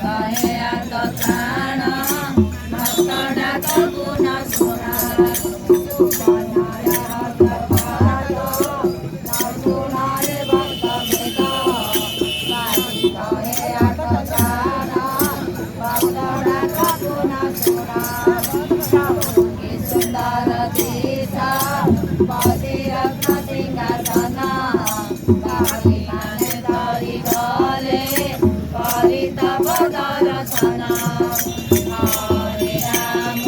कहे आतताण भक्तडा कगुण सुरा सुपनाया भक्तपादो नगुणारे भक्त भेद काली कहे आतताण भक्तडा कगुण सुरा प्रभुकी सुंदर दिशा पति रत्न सिंहासना काली माने तरी गले परिता दर्शना हरे राम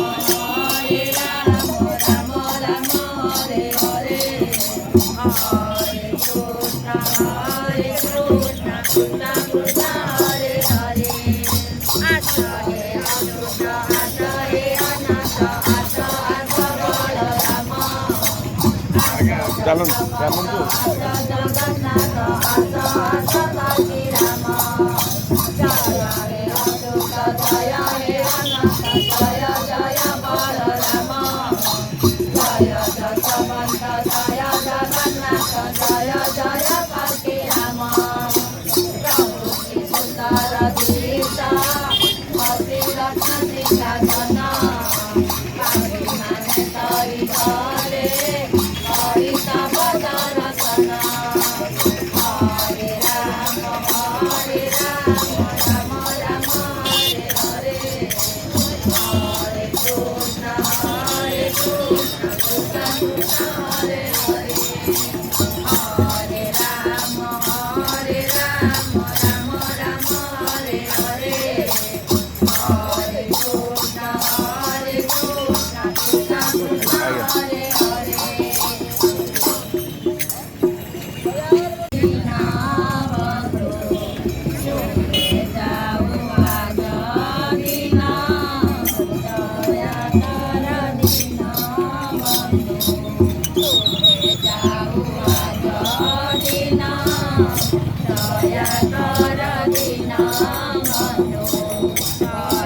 राम राम हरे हरे हरे कृष्ण कृष्ण कृष्ण हरे हरे आचार्य अच्युत आचार्य अनंत आचार्य बलराम चलन चलन जगन्नाथ आचार्य राम जय हे अच्युत जय हे अनंत जय जय बलराम जय जगवंत जय जगन्नाथ जय जय कल्की राम प्रभु की सुंदर दिशा पति रत्न सिंहासन काली माने तरी गले परिता दर्शन हरे राम राम राम हरे हरे हरे कृष्ण कृष्ण कृष्ण हरे हरे हरे राम राम राम हरे हरे हरे कृष्ण कृष्ण कृष्ण हरे हरे दया कर दीना बंधु